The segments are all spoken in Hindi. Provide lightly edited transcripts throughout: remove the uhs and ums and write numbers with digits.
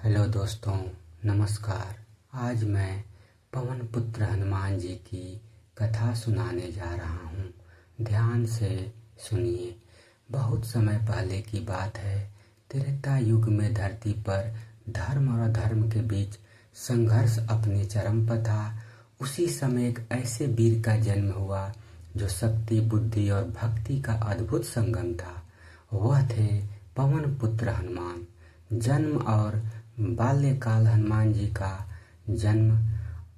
हेलो दोस्तों, नमस्कार। आज मैं पवन पुत्र हनुमान जी की कथा सुनाने जा रहा हूँ। ध्यान से सुनिए। बहुत समय पहले की बात है। त्रेता युग में धरती पर धर्म और अधर्म के बीच संघर्ष अपने चरम पर था। उसी समय एक ऐसे वीर का जन्म हुआ जो शक्ति, बुद्धि और भक्ति का अद्भुत संगम था। वह थे पवन पुत्र हनुमान। जन्म और बाल्यकाल। हनुमान जी का जन्म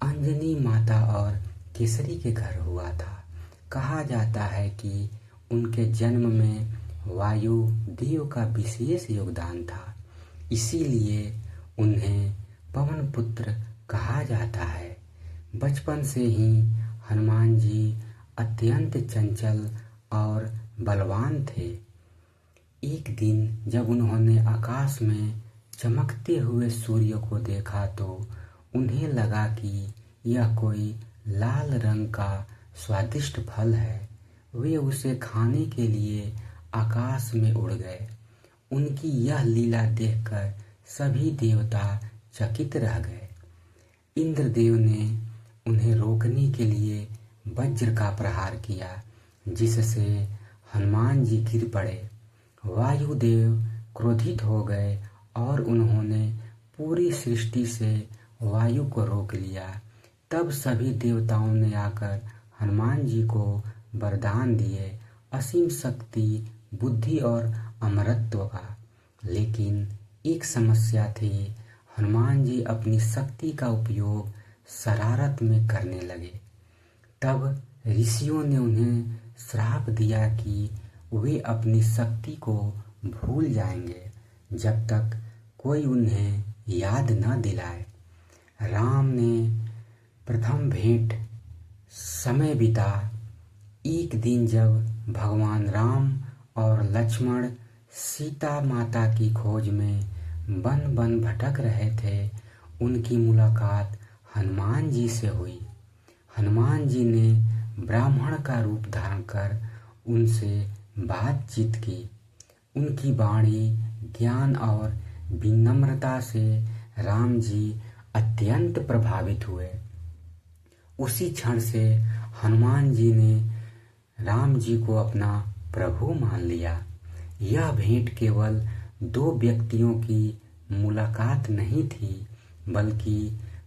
अंजनी माता और केसरी के घर हुआ था। कहा जाता है कि उनके जन्म में वायु देव का विशेष योगदान था, इसीलिए उन्हें पवन पुत्र कहा जाता है। बचपन से ही हनुमान जी अत्यंत चंचल और बलवान थे। एक दिन जब उन्होंने आकाश में चमकते हुए सूर्य को देखा तो उन्हें लगा कि यह कोई लाल रंग का स्वादिष्ट फल है। वे उसे खाने के लिए आकाश में उड़ गए। उनकी यह लीला देखकर सभी देवता चकित रह गए। इंद्रदेव ने उन्हें रोकने के लिए वज्र का प्रहार किया, जिससे हनुमान जी गिर पड़े। वायुदेव क्रोधित हो गए और उन्होंने पूरी सृष्टि से वायु को रोक लिया। तब सभी देवताओं ने आकर हनुमान जी को वरदान दिए, असीम शक्ति, बुद्धि और अमरत्व का। लेकिन एक समस्या थी। हनुमान जी अपनी शक्ति का उपयोग शरारत में करने लगे। तब ऋषियों ने उन्हें श्राप दिया कि वे अपनी शक्ति को भूल जाएंगे जब तक कोई उन्हें याद न दिलाए। राम ने प्रथम भेंट समय बिता। एक दिन जब भगवान राम और लक्ष्मण सीता माता की खोज में वन वन भटक रहे थे, उनकी मुलाकात हनुमान जी से हुई। हनुमान जी ने ब्राह्मण का रूप धारण कर उनसे बातचीत की। उनकी वाणी, ज्ञान और विनम्रता से राम जी अत्यंत प्रभावित हुए। उसी क्षण से हनुमान जी ने राम जी को अपना प्रभु मान लिया। यह भेंट केवल दो व्यक्तियों की मुलाकात नहीं थी, बल्कि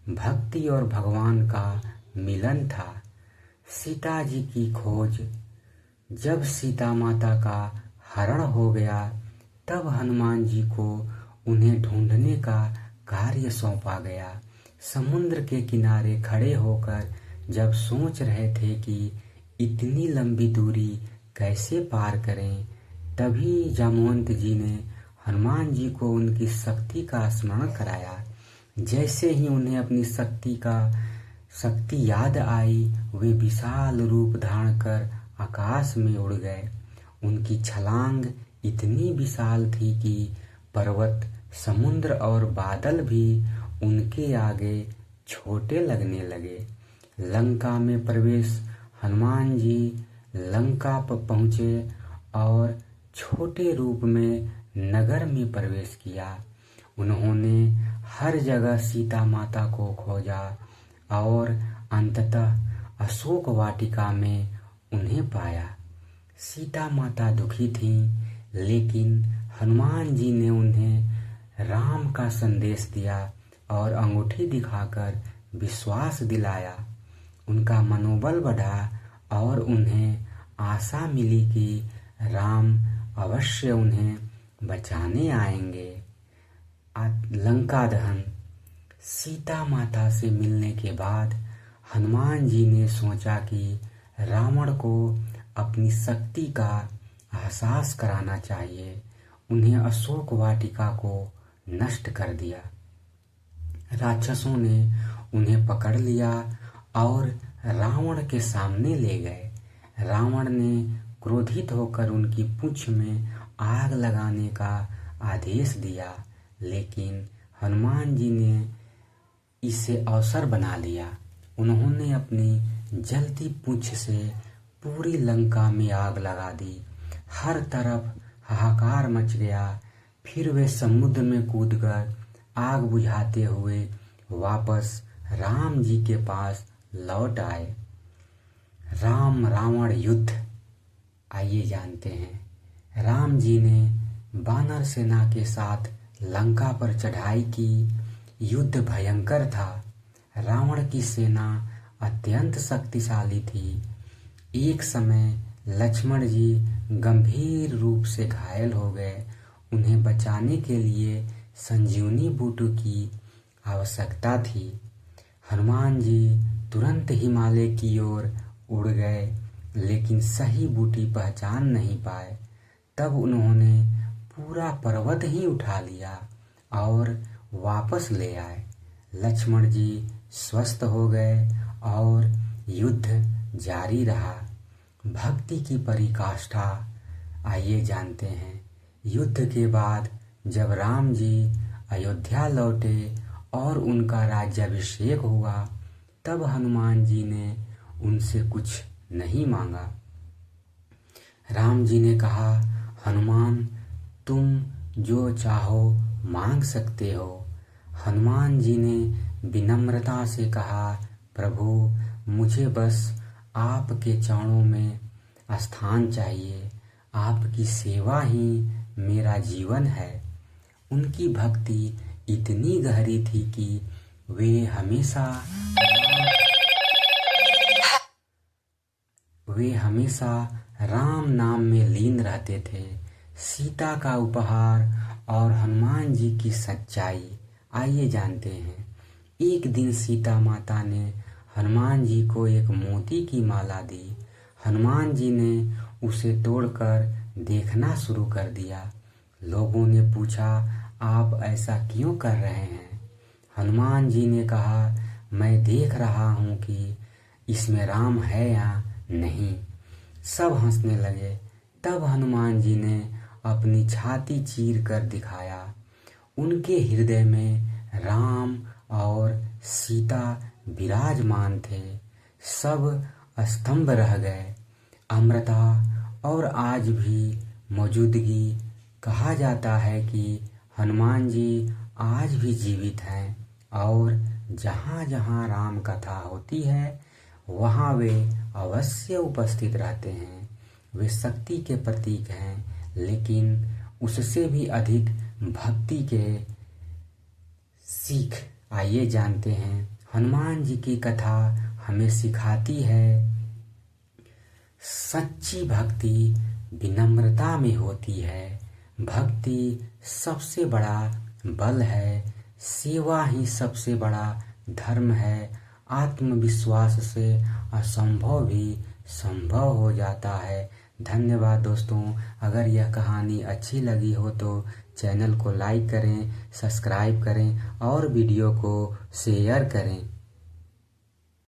भक्ति और भगवान का मिलन था। सीता जी की खोज। जब सीता माता का हरण हो गया, तब हनुमान जी को उन्हें ढूंढने का कार्य सौंपा गया। समुद्र के किनारे खड़े होकर जब सोच रहे थे कि इतनी लंबी दूरी कैसे पार करें, तभी जामवंत जी ने हनुमान जी को उनकी शक्ति का स्मरण कराया। जैसे ही उन्हें अपनी शक्ति याद आई, वे विशाल रूप धारण कर आकाश में उड़ गए। उनकी छलांग इतनी विशाल थी कि पर्वत, समुद्र और बादल भी उनके आगे छोटे लगने लगे। लंका में प्रवेश। हनुमान जी लंका पर पहुंचे और छोटे रूप में नगर में प्रवेश किया। उन्होंने हर जगह सीता माता को खोजा और अंततः अशोक वाटिका में उन्हें पाया। सीता माता दुखी थीं, लेकिन हनुमान जी ने उन्हें राम का संदेश दिया और अंगूठी दिखाकर विश्वास दिलाया। उनका मनोबल बढ़ा और उन्हें आशा मिली कि राम अवश्य उन्हें बचाने आएंगे। लंका दहन। सीता माता से मिलने के बाद हनुमान जी ने सोचा कि रावण को अपनी शक्ति का एहसास कराना चाहिए। उन्हें अशोक वाटिका को नष्ट कर दिया। राक्षसों ने उन्हें पकड़ लिया और रावण के सामने ले गए। रावण ने क्रोधित होकर उनकी पूंछ में आग लगाने का आदेश दिया, लेकिन हनुमान जी ने इसे अवसर बना लिया। उन्होंने अपनी जलती पूंछ से पूरी लंका में आग लगा दी। हर तरफ हाहाकार मच गया। फिर वे समुद्र में कूदकर आग बुझाते हुए वापस राम जी के पास लौट आए। राम रावण युद्ध, आइए जानते हैं। राम जी ने वानर सेना के साथ लंका पर चढ़ाई की। युद्ध भयंकर था। रावण की सेना अत्यंत शक्तिशाली थी। एक समय लक्ष्मण जी गंभीर रूप से घायल हो गए। उन्हें बचाने के लिए संजीवनी बूटी की आवश्यकता थी। हनुमान जी तुरंत हिमालय की ओर उड़ गए, लेकिन सही बूटी पहचान नहीं पाए। तब उन्होंने पूरा पर्वत ही उठा लिया और वापस ले आए। लक्ष्मण जी स्वस्थ हो गए और युद्ध जारी रहा। भक्ति की पराकाष्ठा, आइए जानते हैं। युद्ध के बाद जब राम जी अयोध्या लौटे और उनका राज्याभिषेक हुआ, तब हनुमान जी ने उनसे कुछ नहीं मांगा। राम जी ने कहा, हनुमान तुम जो चाहो मांग सकते हो। हनुमान जी ने विनम्रता से कहा, प्रभु मुझे बस आपके चरणों में स्थान चाहिए। आपकी सेवा ही मेरा जीवन है। उनकी भक्ति इतनी गहरी थी कि वे हमेशा राम नाम में लीन रहते थे। सीता का उपहार और हनुमान जी की सच्चाई, आइए जानते हैं। एक दिन सीता माता ने हनुमान जी को एक मोती की माला दी। हनुमान जी ने उसे तोड़कर देखना शुरू कर दिया। लोगों ने पूछा, आप ऐसा क्यों कर रहे हैं? हनुमान जी ने कहा, मैं देख रहा हूँ कि इसमें राम है या नहीं। सब हंसने लगे। तब हनुमान जी ने अपनी छाती चीर कर दिखाया। उनके हृदय में राम और सीता विराजमान थे। सब स्तंभ रह गए। अमृता और आज भी मौजूदगी, कहा जाता है कि हनुमान जी आज भी जीवित हैं और जहाँ जहाँ राम कथा होती है वहाँ वे अवश्य उपस्थित रहते हैं। वे शक्ति के प्रतीक हैं, लेकिन उससे भी अधिक भक्ति के सीख, आइए जानते हैं। हनुमान जी की कथा हमें सिखाती है, सच्ची भक्ति विनम्रता में होती है। भक्ति सबसे बड़ा बल है। सेवा ही सबसे बड़ा धर्म है। आत्मविश्वास से असंभव भी संभव हो जाता है। धन्यवाद दोस्तों। अगर यह कहानी अच्छी लगी हो तो चैनल को लाइक करें, सब्सक्राइब करें और वीडियो को शेयर करें।